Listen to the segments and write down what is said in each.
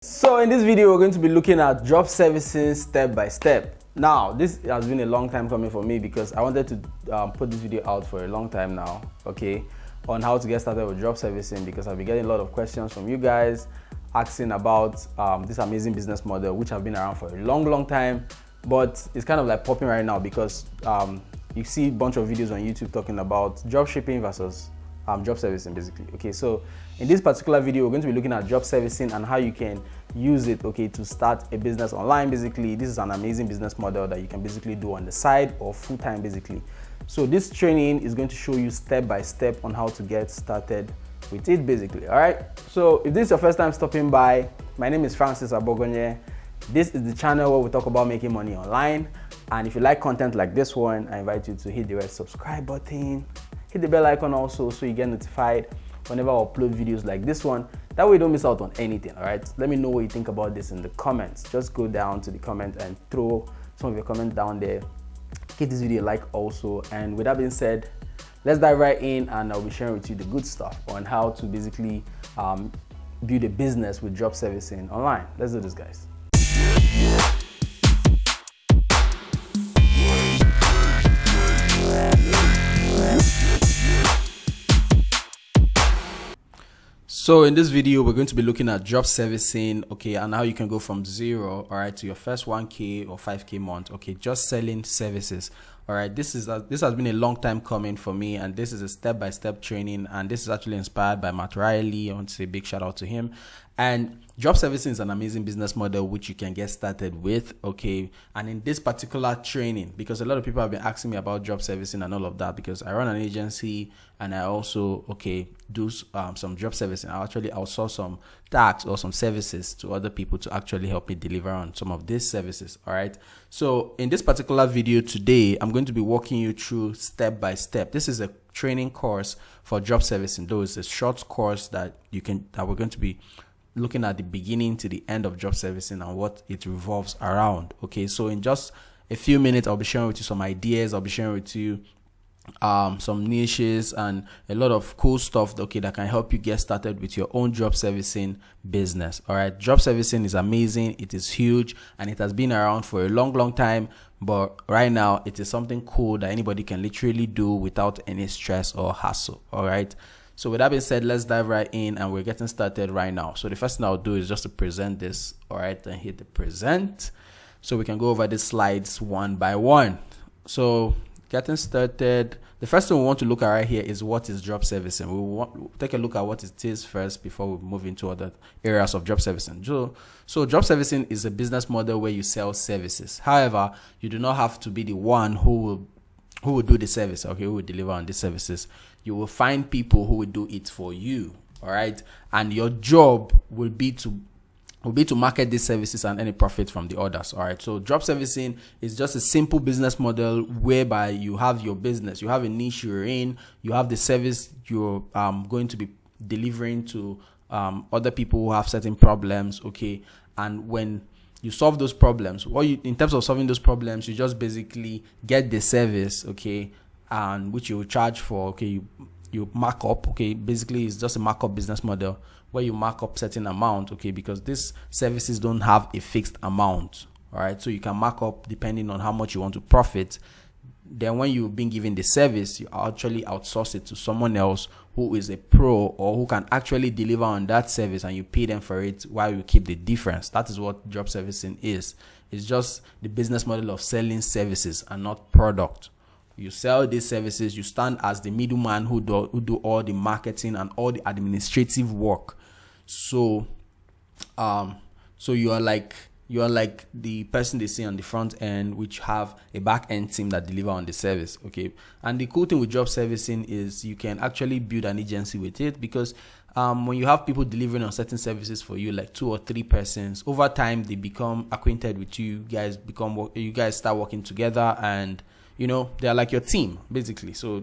So in this video, we're going to be looking at job servicing step by step. Now, this has been a long time coming for me because I wanted to put this video out for a long time now, okay, on how to get started with job servicing, because I've been getting a lot of questions from you guys asking about this amazing business model, which have been around for a long time, but it's kind of like popping right now because you see a bunch of videos on YouTube talking about job shipping versus job servicing, basically. Okay, so in this particular video, we're going to be looking at job servicing and how you can use it, okay, to start a business online. Basically, this is an amazing business model that you can basically do on the side or full-time, basically. So this training is going to show you step by step on how to get started with it, basically. All right, so if this is your first time stopping by, my name is Francis Abogonye. This is the channel where we talk about making money online, and if you like content like this one, I invite you to hit the red subscribe button, hit the bell icon also, so you get notified whenever I upload videos like this one. That way you don't miss out on anything. All right, let me know what you think about this in the comments. Just go down to the comment and throw some of your comments down there. Give this video a like also, and with that being said, let's dive right in, and I'll be sharing with you the good stuff on how to basically build a business with job servicing online. Let's do this, guys. So in this video, we're going to be looking at job servicing, okay, and how you can go from zero, all right, to your first 1K or 5K month, okay, just selling services. All right, this has been a long time coming for me, and this is a step-by-step training, and this is actually inspired by Matt Riley. I want to say a big shout out to him. And job servicing is an amazing business model which you can get started with, okay. And in this particular training, because a lot of people have been asking me about job servicing and all of that, because I run an agency and I also, okay, do some job servicing. I actually outsource some tasks or some services to other people to actually help me deliver on some of these services. All right, so in this particular video today, I'm going to be walking you through step by step. This is a training course for job servicing, though it's a short course that we're going to be looking at the beginning to the end of job servicing and what it revolves around. Okay, so in just a few minutes, I'll be sharing with you some ideas. I'll be sharing with you some niches and a lot of cool stuff, okay, that can help you get started with your own job servicing business. All right, job servicing is amazing, it is huge, and it has been around for a long time, but right now it is something cool that anybody can literally do without any stress or hassle. All right, so with that being said, let's dive right in, and we're getting started right now. So the first thing I'll do is just to present this. All right, and hit the present so we can go over the slides one by one. So getting started, the first thing we want to look at right here is what is job servicing. We want to take a look at what it is first before we move into other areas of job servicing. So job servicing is a business model where you sell services. However, you do not have to be the one who will do the service, okay, who will deliver on these services. You will find people who will do it for you, all right? And your job will be to market these services and any profit from the others. All right, so job servicing is just a simple business model whereby you have your business, you have a niche you're in, you have the service you're going to be delivering to other people who have certain problems, okay. And when you solve those problems, in terms of solving those problems, you just basically get the service, okay, and which you will charge for, okay. You mark up, okay, basically it's just a markup business model where you mark up certain amount, okay, because these services don't have a fixed amount. All right, so you can mark up depending on how much you want to profit. Then when you've been given the service, you actually outsource it to someone else who is a pro or who can actually deliver on that service, and you pay them for it while you keep the difference. That is what job servicing is. It's just the business model of selling services and not product. You sell these services, you stand as the middleman who do all the marketing and all the administrative work. So you are like the person they see on the front end, which have a back end team that deliver on the service, okay. And the cool thing with job servicing is you can actually build an agency with it, because when you have people delivering on certain services for you, like 2 or 3 persons, over time they become acquainted with you. You guys start working together, and you know, they're like your team, basically. So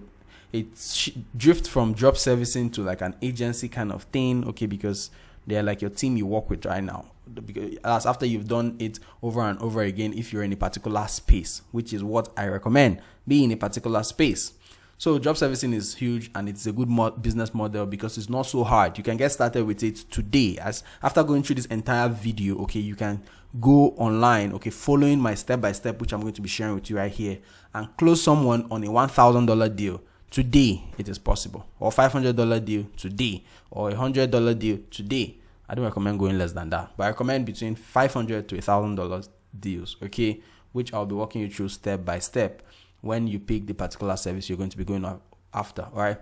it's drift from job servicing to like an agency kind of thing, okay, because they're like your team you work with right now. Because after you've done it over and over again, if you're in a particular space, which is what I recommend, be in a particular space. So job servicing is huge, and it's a good business model because it's not so hard. You can get started with it today. As after going through this entire video, okay, you can go online, okay, following my step by step, which I'm going to be sharing with you right here, and close someone on a $1,000 deal today. It is possible. Or $500 deal today, or $100 deal today. I don't recommend going less than that, but I recommend between $500 to $1,000 deals, okay, which I'll be walking you through step by step when you pick the particular service you're going to be going after. All right.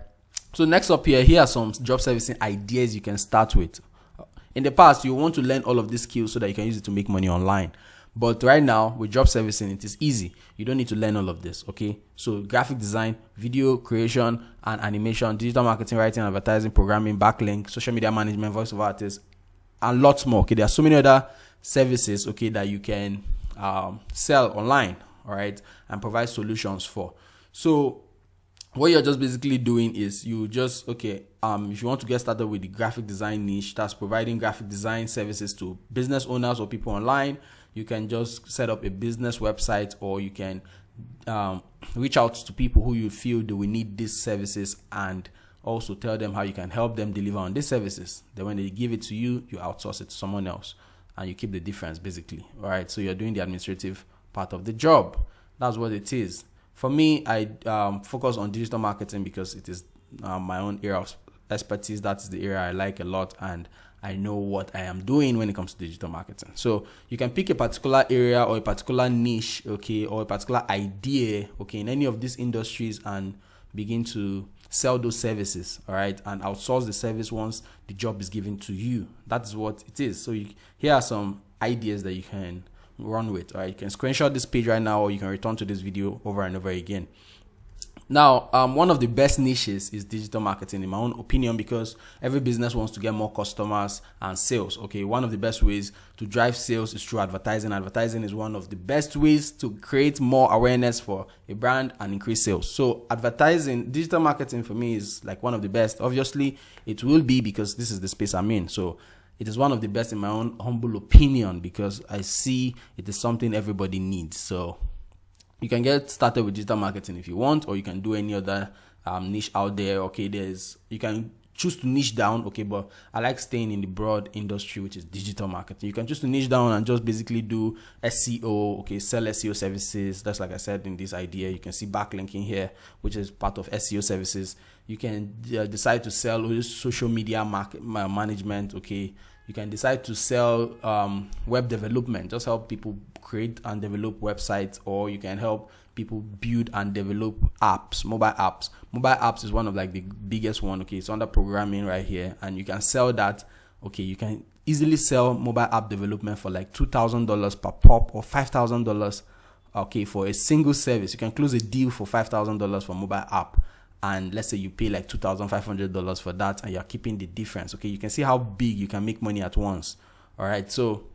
So next up here are some job servicing ideas you can start with. In the past, you want to learn all of these skills so that you can use it to make money online. But right now, with job servicing, it is easy. You don't need to learn all of this, okay? So graphic design, video creation and animation, digital marketing, writing, advertising, programming, backlink, social media management, voice over artists, and lots more. Okay, there are so many other services, okay, that you can sell online, all right, and provide solutions for. So what you're just basically doing is you just, okay, if you want to get started with the graphic design niche, that's providing graphic design services to business owners or people online, you can just set up a business website, or you can reach out to people who you feel they will need these services, and also tell them how you can help them deliver on these services. Then when they give it to you, you outsource it to someone else, and you keep the difference basically. All right, so you're doing the administrative part of the job. That's what it is. For me, I focus on digital marketing because it is my own area of expertise. That's the area I like a lot, and I know what I am doing when it comes to digital marketing. So you can pick a particular area or a particular niche, okay, or a particular idea, okay, in any of these industries, and begin to sell those services, all right, and outsource the service once the job is given to you. That's what it is. So here are some ideas that you can run with. All right, you can screenshot this page right now, or you can return to this video over and over again. Now, one of the best niches is digital marketing, in my own opinion, because every business wants to get more customers and sales. Okay, one of the best ways to drive sales is through advertising. Advertising is one of the best ways to create more awareness for a brand and increase sales. So advertising, digital marketing for me is like one of the best. Obviously, it will be because this is the space I'm in. So it is one of the best in my own humble opinion, because I see it is something everybody needs. So you can get started with digital marketing if you want, or you can do any other niche out there. Okay, you can choose to niche down. Okay, but I like staying in the broad industry, which is digital marketing. You can choose to niche down and just basically do SEO. Okay, sell SEO services. That's like I said in this idea. You can see backlinking here, which is part of SEO services. You can decide to sell social media management. Okay, you can decide to sell web development, just help people create and develop websites, or you can help people build and develop apps, mobile apps. Mobile apps is one of like the biggest one. Okay, it's under programming right here, and you can sell that. Okay, you can easily sell mobile app development for like $2,000 per pop, or $5,000. Okay, for a single service, you can close a deal for $5,000 for mobile app. And let's say you pay like $2,500 for that, and you're keeping the difference. Okay, you can see how big you can make money at once. All right, so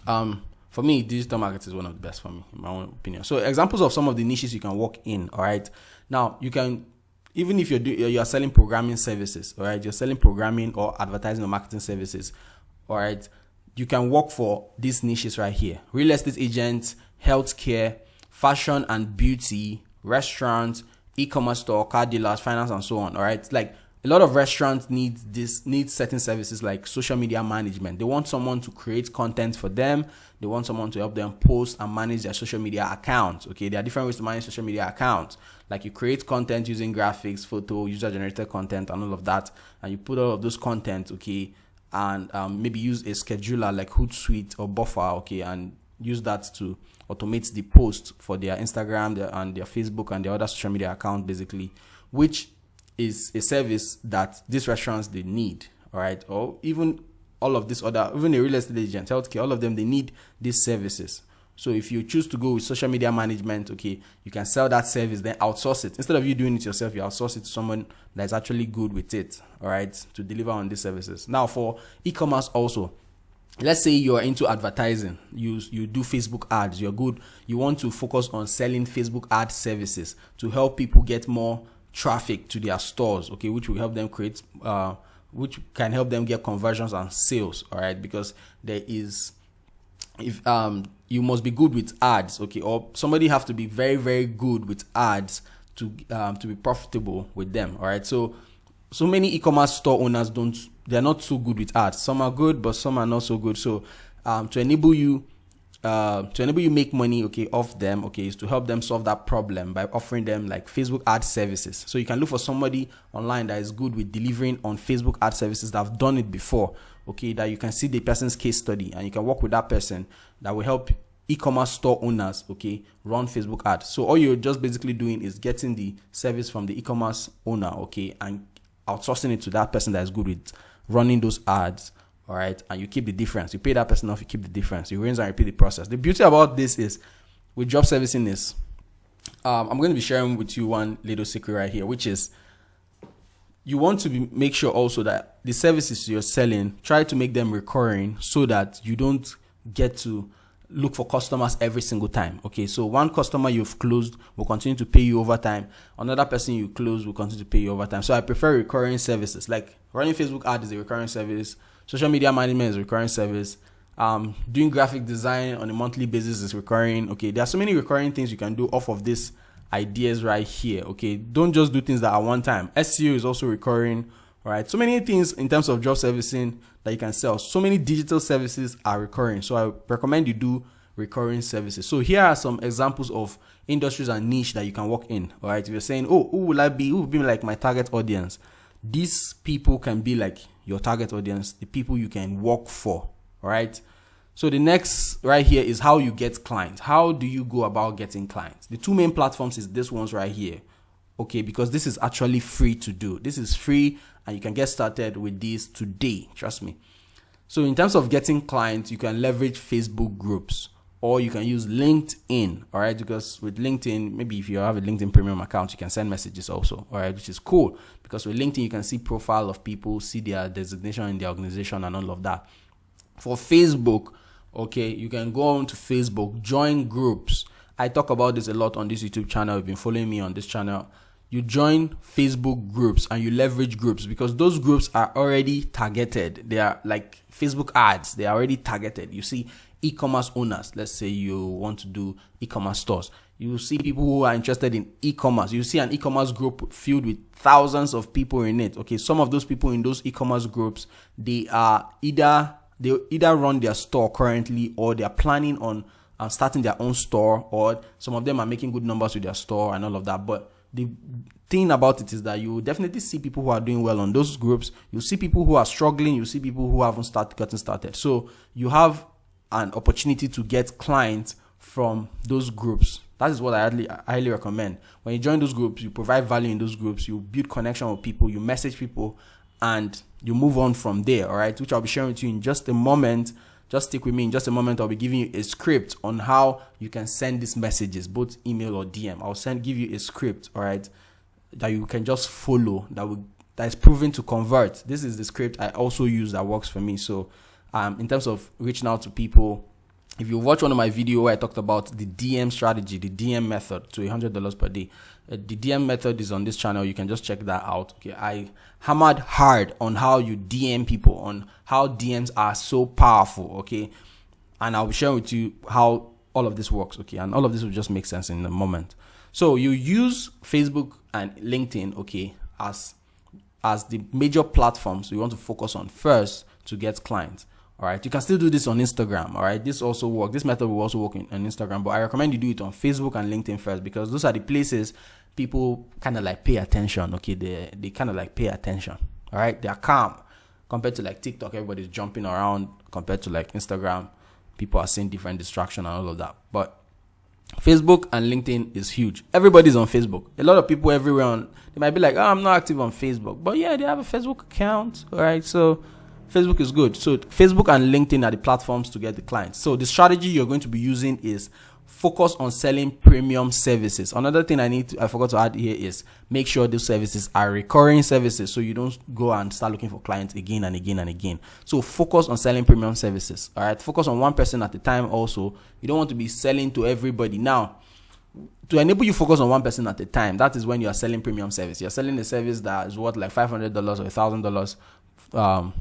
for me, digital marketing is one of the best for me, in my own opinion. So examples of some of the niches you can work in. All right, now you can, even if you're selling programming services, all right, you're selling programming or advertising or marketing services, all right, you can work for these niches right here: real estate agents, healthcare, fashion and beauty, restaurants, e-commerce store, car dealers, finance, and so on. All right, like a lot of restaurants need certain services like social media management. They want someone to create content for them. They want someone to help them post and manage their social media accounts. Okay, there are different ways to manage social media accounts. Like you create content using graphics, photo, user-generated content, and all of that, and you put all of those content, okay, and maybe use a scheduler like Hootsuite or Buffer, okay, and use that to automate the post for their Instagram and their Facebook and their other social media account, basically, which is a service that these restaurants they need. All right, or even all of this other, even a real estate agent, healthcare, all of them, they need these services. So if you choose to go with social media management, okay, you can sell that service, then outsource it. Instead of you doing it yourself, you outsource it to someone that's actually good with it, all right, to deliver on these services. Now for e-commerce also, let's say you're into advertising, you do Facebook ads, you're good, you want to focus on selling Facebook ad services to help people get more traffic to their stores, okay, which will help them create which can help them get conversions and sales. All right, because there is, if you must be good with ads, okay, or somebody have to be very, very good with ads to be profitable with them. All right, so many e-commerce store owners they're not so good with ads. Some are good, but some are not so good. So to enable you make money, okay, off them, okay, is to help them solve that problem by offering them like Facebook ad services. So you can look for somebody online that is good with delivering on Facebook ad services, that have done it before, okay, that you can see the person's case study and you can work with that person that will help e-commerce store owners, okay, run Facebook ads. So all you're just basically doing is getting the service from the e-commerce owner, okay, and outsourcing it to that person that is good with running those ads. All right, and you keep the difference. You pay that person off, you keep the difference. You rinse and repeat the process. The beauty about this is, with job servicing is, I'm going to be sharing with you one little secret right here, which is you want to make sure also that the services you're selling, try to make them recurring so that you don't get to look for customers every single time. Okay, so one customer you've closed will continue to pay you over time. Another person you close will continue to pay you over time. So I prefer recurring services. Like running Facebook ad is a recurring service. Social media management is a recurring service. Doing graphic design on a monthly basis is recurring. Okay, there are so many recurring things you can do off of these ideas right here. Okay, don't just do things that are one time. SEO is also recurring. All right, so many things in terms of job servicing that you can sell. So many digital services are recurring. So I recommend you do recurring services. So here are some examples of industries and niche that you can work in. All right, if you're saying, oh, who will be like my target audience? These people can be like your target audience, the people you can work for. All right. So the next right here is how you get clients. How do you go about getting clients? The two main platforms is this ones right here. Okay, because this is actually free to do. This is free and you can get started with this today. Trust me. So in terms of getting clients, you can leverage Facebook groups or you can use LinkedIn. All right, because with LinkedIn, maybe if you have a LinkedIn premium account, you can send messages also. All right, which is cool because with LinkedIn, you can see profile of people, see their designation in the organization and all of that. For Facebook, okay, you can go on to Facebook, join groups. I talk about this a lot on this YouTube channel. You've been following me on this channel. You join Facebook groups and you leverage groups because those groups are already targeted. They are like Facebook ads. They are already targeted. You see e-commerce owners. Let's say you want to do e-commerce stores. You see people who are interested in e-commerce. You see an e-commerce group filled with thousands of people in it. Okay, some of those people in those e-commerce groups, they either run their store currently or they are planning on starting their own store, or some of them are making good numbers with their store and all of that. But the thing about it is that you will definitely see people who are doing well on those groups. You see people who are struggling. You see people who haven't gotten started. So you have an opportunity to get clients from those groups. That is what I highly recommend. When you join those groups, you provide value in those groups. You build connection with people. You message people, and you move on from there. All right, which I'll be sharing with you in just a moment. Just stick with me. In just a moment, I'll be giving you a script on how you can send these messages, both email or DM. I'll give you a script, all right, that you can just follow, that is proven to convert. This is the script I also use that works for me. So in terms of reaching out to people, if you watch one of my videos where I talked about the DM strategy, the DM method to $100 per day, the DM method is on this channel. You can just check that out. Okay, I hammered hard on how you DM people, on how DMs are so powerful. Okay, and I'll be sharing with you how all of this works. Okay, and all of this will just make sense in a moment. So you use Facebook and LinkedIn, okay, as the major platforms you want to focus on first to get clients. All right, you can still do this on Instagram. All right, this also works. This method will also work on Instagram, but I recommend you do it on Facebook and LinkedIn first because those are the places people kind of like pay attention. Okay, they kind of like pay attention. All right, they are calm compared to like TikTok. Everybody's jumping around. Compared to like Instagram, people are seeing different distraction and all of that. But Facebook and LinkedIn is huge. Everybody's on Facebook. A lot of people everywhere they might be like, oh, I'm not active on Facebook, but yeah, they have a Facebook account. All right, so Facebook is good. So Facebook and LinkedIn are the platforms to get the clients. So the strategy you're going to be using is focus on selling premium services. Another thing I forgot to add here is make sure those services are recurring services, so you don't go and start looking for clients again and again and again. So focus on selling premium services. All right, focus on one person at a time. Also, you don't want to be selling to everybody. Now, to enable you focus on one person at a time, that is when you are selling premium service. You're selling a service that is worth like $500 or $1,000.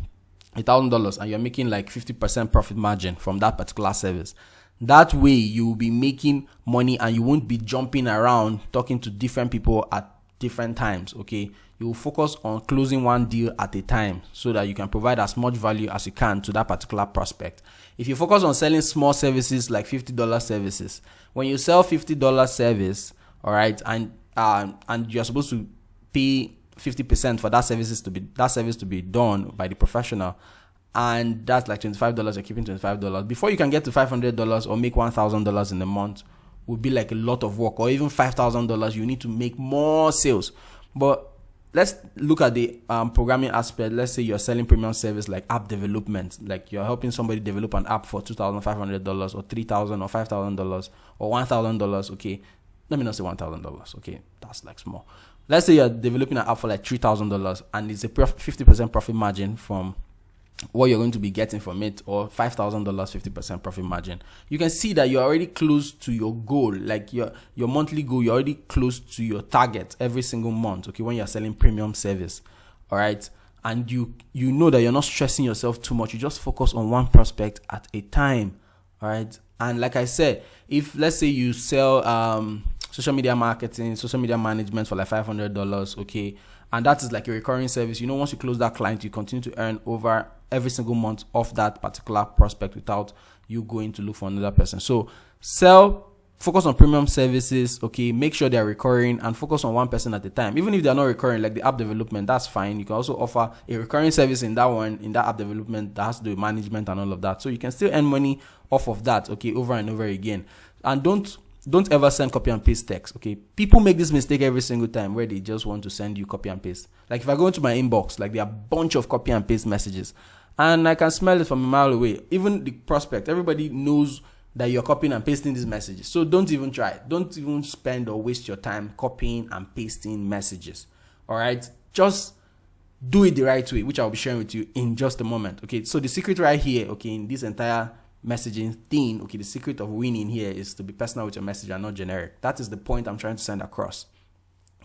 $1,000 and you're making like 50% profit margin from that particular service. That way you will be making money and you won't be jumping around talking to different people at different times. Okay, you will focus on closing one deal at a time so that you can provide as much value as you can to that particular prospect. If you focus on selling small services like $50 services, when you sell $50 service, all right, and you're supposed to pay 50% for that service to be done by the professional, and that's like $25, you're keeping $25. Before you can get to $500 or make $1,000 in a month would be like a lot of work, or even $5,000. You need to make more sales. But let's look at the programming aspect. Let's say you're selling premium service like app development, like you're helping somebody develop an app for $2,500 or $3,000 or $5,000 or $1,000. Okay, let me not say $1,000. Okay, that's like small. Let's say you're developing an app for like $3,000 and it's a 50% profit margin from what you're going to be getting from it, or $5,000, 50% profit margin. You can see that you're already close to your goal, like your monthly goal. You're already close to your target every single month. Okay, when you're selling premium service, all right, and you know that you're not stressing yourself too much. You just focus on one prospect at a time, all right. And like I said, if let's say you sell social media marketing, social media management for like $500, okay, and that is like a recurring service. Once you close that client, you continue to earn over every single month off that particular prospect without you going to look for another person. So focus on premium services, okay, make sure they're recurring, and focus on one person at a time. Even if they're not recurring, like the app development, that's fine. You can also offer a recurring service in that app development that has to do with management and all of that. So you can still earn money off of that, okay, over and over again. And don't ever send copy and paste text. Okay, people make this mistake every single time where they just want to send you copy and paste. Like if I go into my inbox, like there are a bunch of copy and paste messages, and I can smell it from a mile away. Even the prospect, everybody knows that you're copying and pasting these messages. So don't even try it. Don't even spend or waste your time copying and pasting messages. All right, just do it the right way, which I'll be sharing with you in just a moment. Okay, so the secret right here, okay, in this entire messaging thing, okay, the secret of winning here is to be personal with your message and not generic. That is the point I'm trying to send across.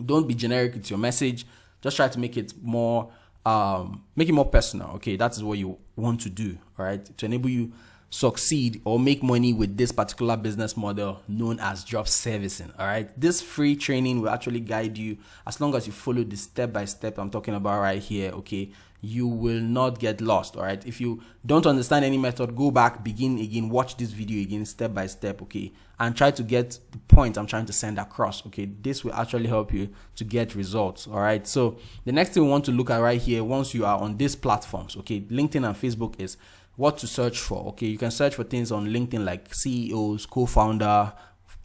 Don't be generic with your message. Just try to make it more personal. Okay, that is what you want to do, all right, to enable you succeed or make money with this particular business model known as job servicing. All right, this free training will actually guide you as long as you follow the step by step I'm talking about right here. Okay, you will not get lost. All right, if you don't understand any method, go back, begin again, watch this video again step by step, okay, and try to get the point I'm trying to send across. Okay, this will actually help you to get results. All right, so the next thing we want to look at right here, once you are on these platforms, okay, LinkedIn and Facebook, is what to search for. Okay, you can search for things on LinkedIn like CEOs, co-founder,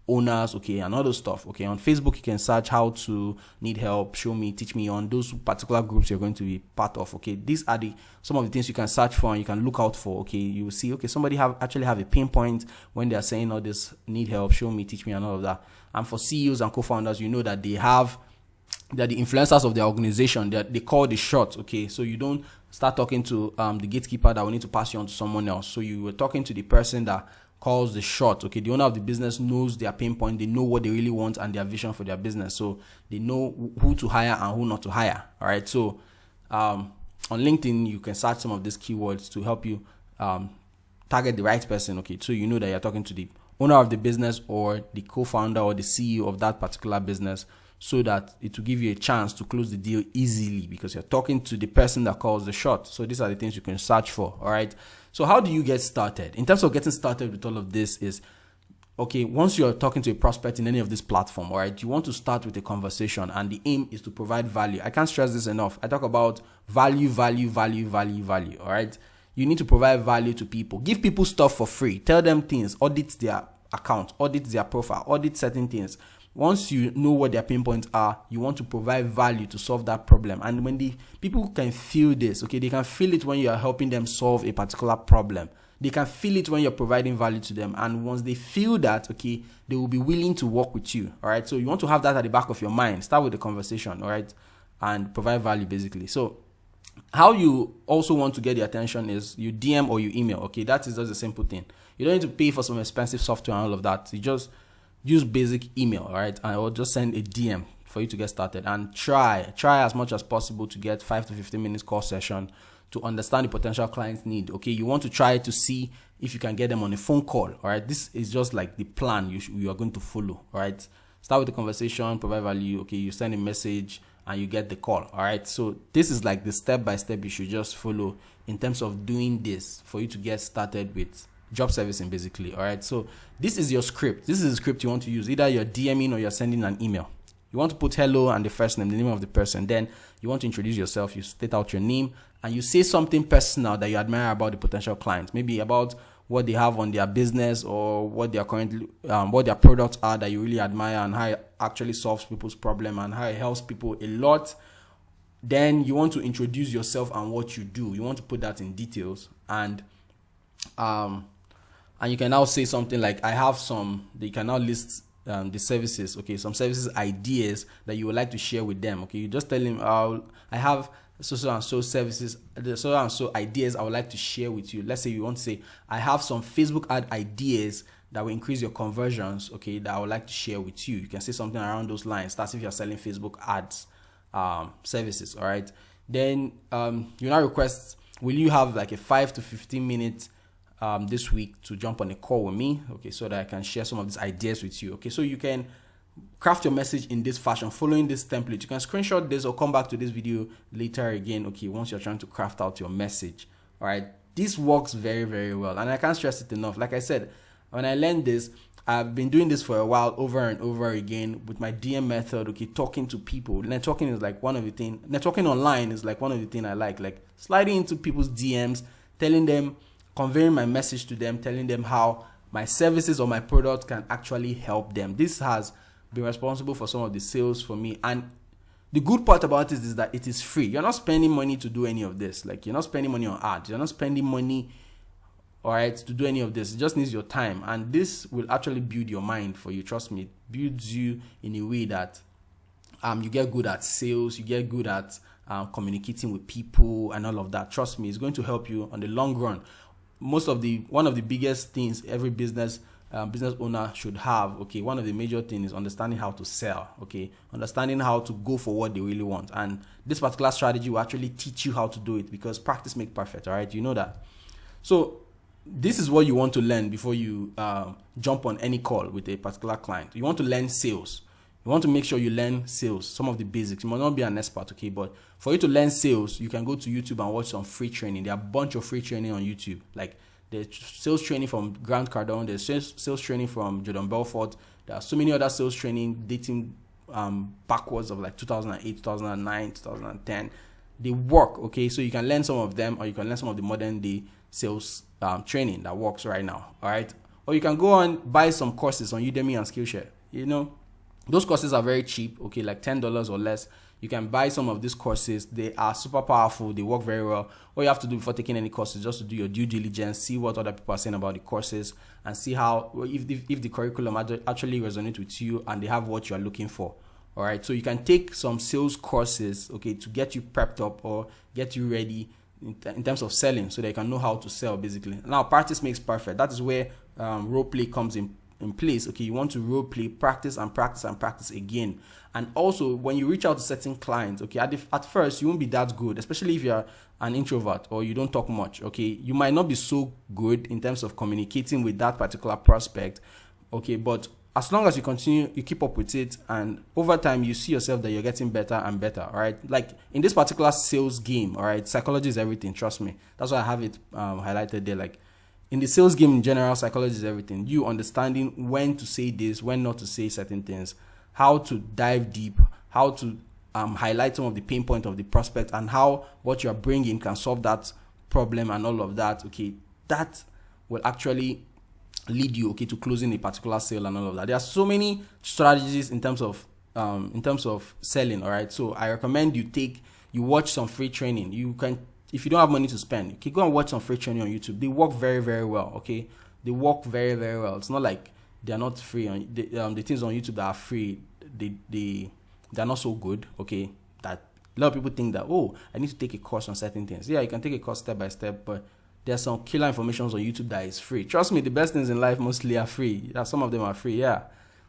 owners, okay, and all those stuff. Okay, on Facebook you can search how to, need help, show me, teach me, on those particular groups you're going to be part of. Okay, these are some of the things you can search for and you can look out for. Okay, you will see, okay, somebody actually have a pinpoint when they are saying all this, need help, show me, teach me, and all of that. And for CEOs and co-founders, you know that they're the influencers of their organization. They call the shots. Okay, so you don't start talking to the gatekeeper that will need to pass you on to someone else. So you were talking to the person that calls the shot. Okay, the owner of the business knows their pain point. They know what they really want and their vision for their business. So they know who to hire and who not to hire. All right. So on LinkedIn, you can search some of these keywords to help you target the right person. Okay, so you know that you're talking to the owner of the business or the co-founder or the CEO of that particular business, so that it will give you a chance to close the deal easily because you're talking to the person that calls the shot. So these are the things you can search for. All right. So how do you get started? In terms of getting started with all of this is, okay, once you're talking to a prospect in any of this platform, all right, you want to start with a conversation, and the aim is to provide value. I can't stress this enough. I talk about value. All right. You need to provide value to people. Give people stuff for free. Tell them things. Audit their account. Audit their profile. Audit certain things. Once you know what their pain points are, you want to provide value to solve that problem. And when the people can feel this, okay, they can feel it when you are helping them solve a particular problem. They can feel it when you're providing value to them. And once they feel that, okay, they will be willing to work with you. All right. So you want to have that at the back of your mind. Start with the conversation, all right, and provide value basically. So how you also want to get the attention is you DM or you email. Okay, that is just a simple thing. You don't need to pay for some expensive software and all of that. You just use basic email, all right, and I will just send a DM for you to get started, and try as much as possible to get 5 to 15 minutes call session to understand the potential client's need. Okay, you want to try to see if you can get them on a phone call. All right, this is just like the plan you are going to follow. All right, start with the conversation, provide value. Okay, you send a message and you get the call. All right, so this is like the step by step you should just follow in terms of doing this for you to get started with job servicing, basically. All right, so this is your script. This is the script you want to use. Either you're DMing or you're sending an email. You want to put hello and the first name, the name of the person. Then you want to introduce yourself. You state out your name and you say something personal that you admire about the potential client. Maybe about what they have on their business or what they are currently, what their products are that you really admire and how it actually solves people's problem and how it helps people a lot. Then you want to introduce yourself and what you do. You want to put that in details, and you can now say something like, I have some. You can now list the services, okay, some services ideas that you would like to share with them. Okay, you just tell him, I have so and so services, so and so ideas I would like to share with you. Let's say you want to say, I have some Facebook ad ideas that will increase your conversions, okay, that I would like to share with you. You can say something around those lines. That's if you're selling Facebook ads services. All right, then you now request, will you have like a 5 to 15 minutes this week to jump on a call with me, okay, so that I can share some of these ideas with you. Okay, so you can craft your message in this fashion, following this template. You can screenshot this or come back to this video later again, okay, once you're trying to craft out your message. All right, this works very, very well, and I can't stress it enough. Like I said, when I learned this, I've been doing this for a while, over and over again, with my DM method, okay, talking to people. Networking is like one of the things, networking online is like one of the things I like sliding into people's DMs, telling them, conveying my message to them, telling them how my services or my product can actually help them. This has been responsible for some of the sales for me. And the good part about it is that it is free. You're not spending money to do any of this. Like, you're not spending money on ads. You're not spending money, all right, to do any of this. It just needs your time. And this will actually build your mind for you. Trust me, it builds you in a way that you get good at sales, you get good at communicating with people and all of that. Trust me, it's going to help you on the long run. One of the biggest things every business owner should have, okay, one of the major things is understanding how to sell, okay, understanding how to go for what they really want. And this particular strategy will actually teach you how to do it, because practice makes perfect. All right, you know that. So this is what you want to learn before you jump on any call with a particular client. You want to learn sales. You want to make sure you learn sales, some of the basics. You might not be an expert, okay, but for you to learn sales, you can go to YouTube and watch some free training. There are a bunch of free training on YouTube. Like, there's sales training from Grant Cardone, there's sales training from Jordan Belfort. There are so many other sales training dating backwards of like 2008, 2009, 2010. They work, okay, so you can learn some of them, or you can learn some of the modern day sales training that works right now. All right, or you can go on buy some courses on Udemy and Skillshare. You know, those courses are very cheap, okay, like $10 or less. You can buy some of these courses. They are super powerful. They work very well. All you have to do before taking any courses is just to do your due diligence, see what other people are saying about the courses, and see how, if the curriculum actually resonates with you and they have what you are looking for. All right, so you can take some sales courses, okay, to get you prepped up or get you ready in terms of selling, so that you can know how to sell, basically. Now, practice makes perfect. That is where role play comes in place. Okay, you want to role play, practice and practice and practice again. And also, when you reach out to certain clients, okay, at first you won't be that good, especially if you're an introvert or you don't talk much. Okay, you might not be so good in terms of communicating with that particular prospect, okay, but as long as you continue, you keep up with it, and over time you see yourself that you're getting better and better. All right, like in this particular sales game, all right, psychology is everything. Trust me, that's why I have it highlighted there. Like, in the sales game in general, psychology is everything. You understanding when to say this, when not to say certain things, how to dive deep, how to highlight some of the pain point of the prospect, and how what you're bringing can solve that problem and all of that. Okay, that will actually lead you, okay, to closing a particular sale and all of that. There are so many strategies in terms of selling. All right, so I recommend you watch some free training. You can, if you don't have money to spend, you can go and watch some free training on YouTube. They work very, very well. Okay, they work very, very well. It's not like they are not free. The things on YouTube that are free, they're not so good. Okay, that a lot of people think that, oh, I need to take a course on certain things. Yeah, you can take a course step by step, but there's some killer information on YouTube that is free. Trust me, the best things in life mostly are free. Yeah, some of them are free. Yeah,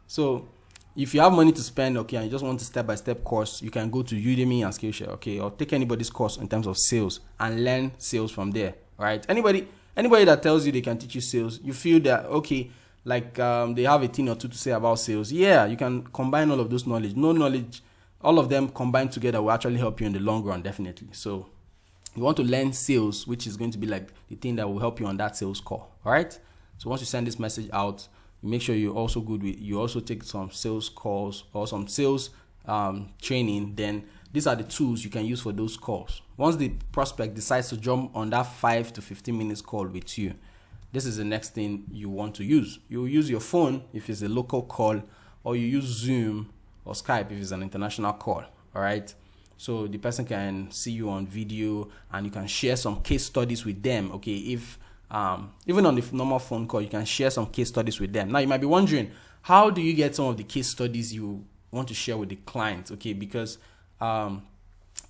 so if you have money to spend, okay, and you just want a step-by-step course, you can go to Udemy and Skillshare, okay, or take anybody's course in terms of sales and learn sales from there. All right, anybody that tells you they can teach you sales, you feel that, okay, like they have a thing or two to say about sales. Yeah, you can combine all of those knowledge. No knowledge, all of them combined together will actually help you in the long run, definitely. So you want to learn sales, which is going to be like the thing that will help you on that sales call. All right. So once you send this message out, make sure you're also good with, you also take some sales calls or some sales training. Then these are the tools you can use for those calls. Once the prospect decides to jump on that 5 to 15 minutes call with you, this is the next thing you want to use. You use your phone if it's a local call, or you use Zoom or Skype if it's an international call. All right. So the person can see you on video and you can share some case studies with them. Okay. If even on the normal phone call, you can share some case studies with them. Now you might be wondering, how do you get some of the case studies you want to share with the client? Okay. Because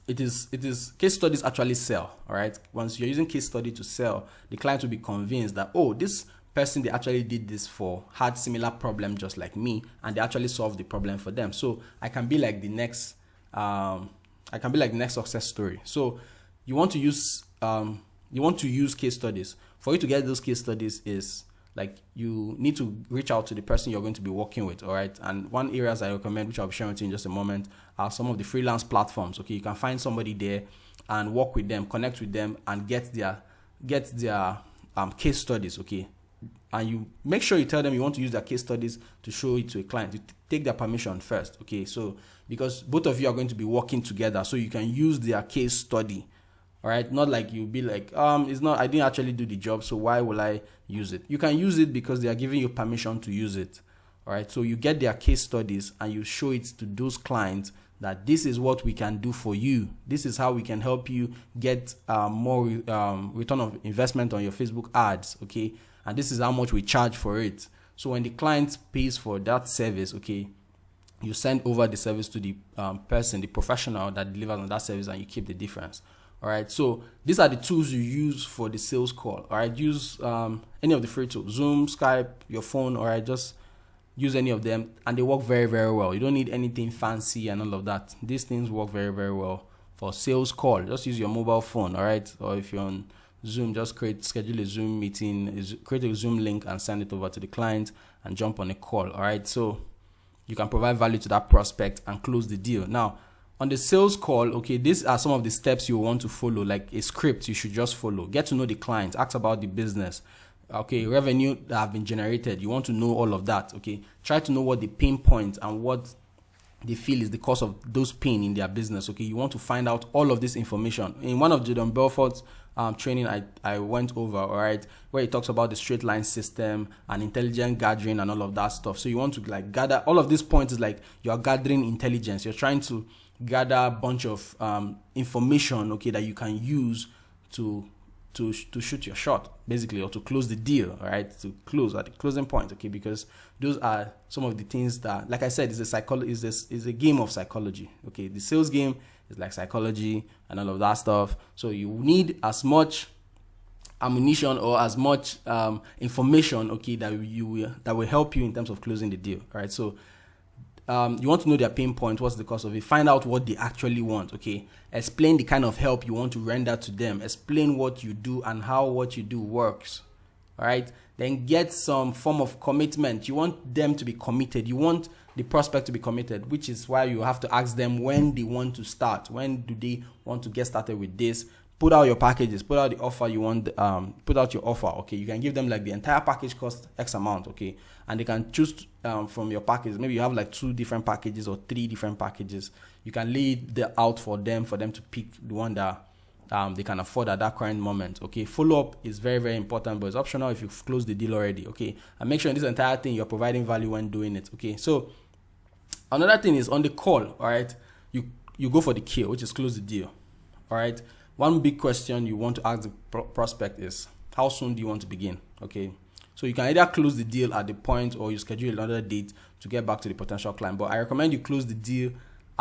it is case studies actually sell. All right. Once you're using case study to sell, the client will be convinced that, oh, this person they actually did this for had similar problem just like me, and they actually solved the problem for them. So I can be like the next success story. So you want to use case studies. For you to get those case studies is like you need to reach out to the person you're going to be working with. All right. And one areas I recommend, which I'll be sharing with you in just a moment, are some of the freelance platforms. Okay. You can find somebody there and work with them, connect with them, and get their case studies. Okay. And you make sure you tell them you want to use their case studies to show it to a client. You take their permission first. Okay. So because both of you are going to be working together, so you can use their case study. All right. Not like you'll be like, it's not, I didn't actually do the job, so why will I use it? You can use it because they are giving you permission to use it. All right. So you get their case studies and you show it to those clients that this is what we can do for you. This is how we can help you get more return of investment on your Facebook ads. Okay. And this is how much we charge for it. So when the client pays for that service, okay, you send over the service to the person, the professional that delivers on that service, and you keep the difference. All right. So these are the tools you use for the sales call. All right. Use any of the free tools, Zoom, Skype, your phone. All right. Just use any of them, and they work very, very well. You don't need anything fancy and all of that. These things work very, very well for sales call. Just use your mobile phone. All right. Or if you're on Zoom, just schedule a Zoom meeting, create a Zoom link and send it over to the client and jump on a call. All right. So you can provide value to that prospect and close the deal. Now, on the sales call, okay, these are some of the steps you want to follow, like a script you should just follow. Get to know the client, ask about the business. Okay, revenue that have been generated. You want to know all of that. Okay, try to know what the pain points and what they feel is the cause of those pain in their business. Okay, you want to find out all of this information. In one of Jordan Belfort's training I went over, all right, where he talks about the straight line system and intelligent gathering and all of that stuff. So you want to like gather all of these points. Is like you are gathering intelligence. You're trying to gather a bunch of information, okay, that you can use to shoot your shot, basically, or to close the deal, all right, to close at the closing point, okay, because those are some of the things that, like I said, is a game of psychology, okay. The sales game is like psychology and all of that stuff. So you need as much ammunition or as much information, okay, that will help you in terms of closing the deal, all right. So you want to know their pain point, what's the cause of it, find out what they actually want, okay, explain the kind of help you want to render to them, explain what you do and how what you do works, all right. Then get some form of commitment. You want them to be committed. You want the prospect to be committed, which is why you have to ask them when they want to start. When do they want to get started with this? Put out your packages, put out the offer you want, put out your offer, okay. You can give them like the entire package costs X amount, okay, and they can choose from your package. Maybe you have like 2 different packages or 3 different packages. You can lay it out for them to pick the one that they can afford at that current moment, okay. Follow-up is very, very important, but it's optional if you've closed the deal already, okay. And make sure in this entire thing you're providing value when doing it, okay. So another thing is on the call, all right, you go for the kill, which is close the deal, all right. One big question you want to ask the prospect is, how soon do you want to begin, okay. So you can either close the deal at the point or you schedule another date to get back to the potential client, but I recommend you close the deal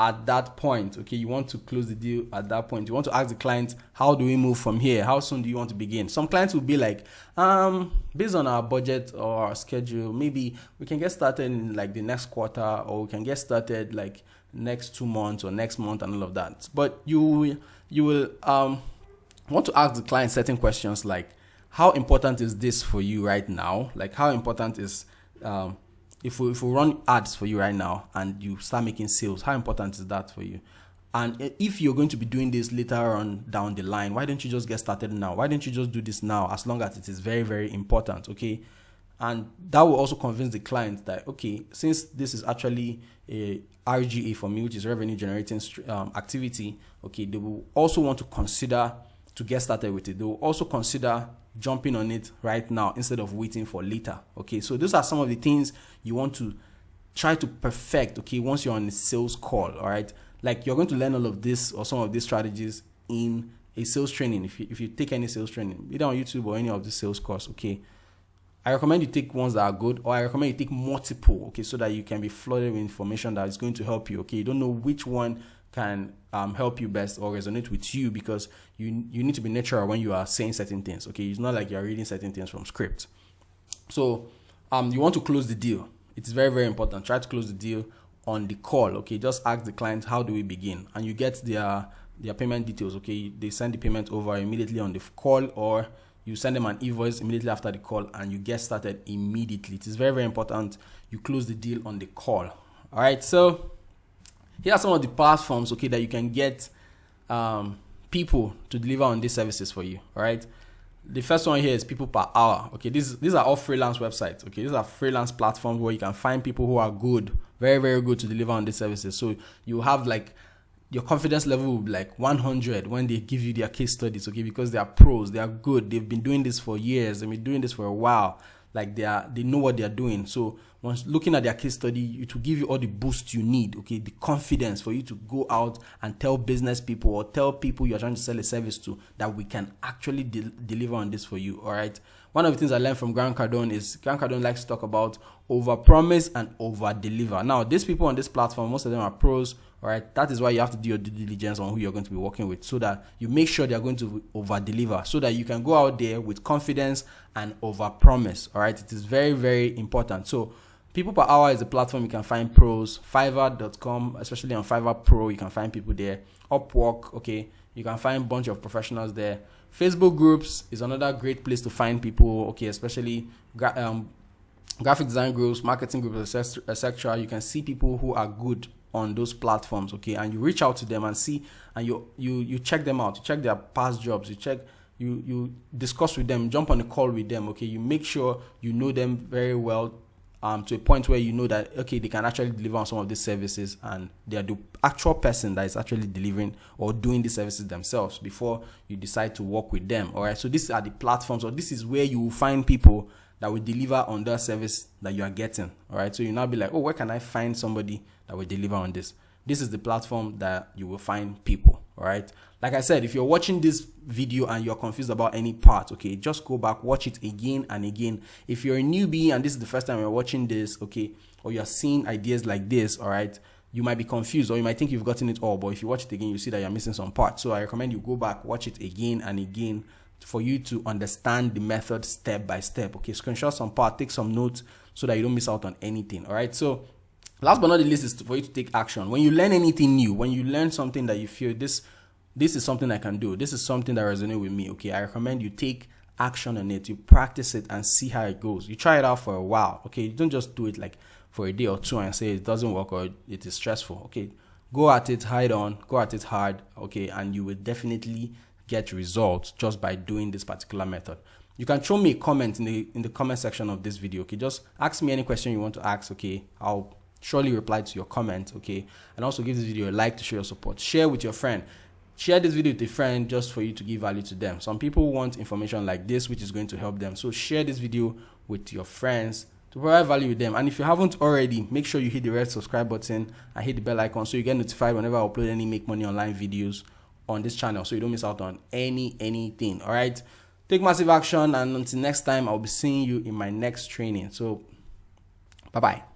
at that point. Okay, you want to close the deal at that point. You want to ask the client, how do we move from here? How soon do you want to begin? Some clients will be like, based on our budget or our schedule, maybe we can get started in like the next quarter, or we can get started like next 2 months or next month and all of that. But you will want to ask the client certain questions like, how important is this for you right now? Like, how important is if we run ads for you right now and you start making sales, how important is that for you? And if you're going to be doing this later on down the line, why don't you just get started now? Why don't you just do this now, as long as it is very, very important? Okay. And that will also convince the client that, okay, since this is actually a RGA for me, which is revenue generating activity, okay, they will also want to consider to get started with it. They will also consider jumping on it right now instead of waiting for later. Okay, so those are some of the things you want to try to perfect, okay, once you're on a sales call. All right, like you're going to learn all of this or some of these strategies in a sales training. If you take any sales training, either on YouTube or any of the sales course, okay, I recommend you take ones that are good, or I recommend you take multiple, okay, so that you can be flooded with information that is going to help you. Okay, you don't know which one can help you best or resonate with you, because you need to be natural when you are saying certain things. Okay, it's not like you're reading certain things from script. So you want to close the deal. It's very, very important. Try to close the deal on the call. Okay, just ask the client, how do we begin? And you get their payment details. Okay, they send the payment over immediately on the call, or you send them an invoice immediately after the call, and you get started immediately. It is very, very important you close the deal on the call. All right, so here are some of the platforms, okay, that you can get people to deliver on these services for you. All right, the first one here is People Per Hour. Okay, these are all freelance websites. Okay, these are freelance platforms where you can find people who are good, very, very good to deliver on these services. So you have like your confidence level will be like 100 when they give you their case studies, okay, because they are pros, they are good, they've been doing this for years, they've been doing this for a while, like they know what they are doing. So once looking at their case study, it will give you all the boost you need, okay, the confidence for you to go out and tell business people or tell people you're trying to sell a service to that we can actually deliver on this for you. All right, one of the things I learned from Grant Cardone is Grant Cardone likes to talk about over promise and over deliver. Now, these people on this platform, most of them are pros. All right, that is why you have to do your due diligence on who you're going to be working with, so that you make sure they're going to over deliver, so that you can go out there with confidence and over promise. All right, it is very, very important. So People Per Hour is a platform you can find pros. Fiverr.com, especially on Fiverr Pro, you can find people there. Upwork, okay, you can find a bunch of professionals there. Facebook groups is another great place to find people, okay, especially graphic design groups, marketing groups, etc. You can see people who are good on those platforms, okay, and you reach out to them and see, and you check them out, you check their past jobs, you discuss with them, jump on a call with them, okay, you make sure you know them very well, to a point where you know that, okay, they can actually deliver on some of these services, and they are the actual person that is actually delivering or doing these services themselves before you decide to work with them. All right, so these are the platforms, or this is where you will find people that will deliver on the service that you are getting. All right, so you now be like, oh, where can I find somebody that will deliver on this? This is the platform that you will find people. All right, like I said, if you're watching this video and you're confused about any part, okay, just go back, watch it again and again. If you're a newbie and this is the first time you're watching this, okay, or you're seeing ideas like this, all right, you might be confused, or you might think you've gotten it all, but if you watch it again, you see that you're missing some parts. So I recommend you go back, watch it again and again, for you to understand the method step by step. Okay, screenshot some part, take some notes so that you don't miss out on anything. All right, so last but not the least is for you to take action. When you learn anything new, when you learn something that you feel this is something I can do, this is something that resonates with me, okay, I recommend you take action on it, you practice it and see how it goes. You try it out for a while, okay, you don't just do it like for a day or two and say it doesn't work or it is stressful. Okay, go at it head on, go at it hard, okay, and you will definitely get results just by doing this particular method. You can throw me a comment in the comment section of this video, okay, just ask me any question you want to ask, okay, I'll surely reply to your comment, okay, and also give this video a like to show your support. Share with your friend. Share this video with a friend just for you to give value to them. Some people want information like this which is going to help them, so share this video with your friends to provide value with them. And if you haven't already, make sure you hit the red subscribe button and hit the bell icon so you get notified whenever I upload any Make Money Online videos on this channel, so you don't miss out on anything. All right, take massive action, and until next time, I'll be seeing you in my next training. So bye bye.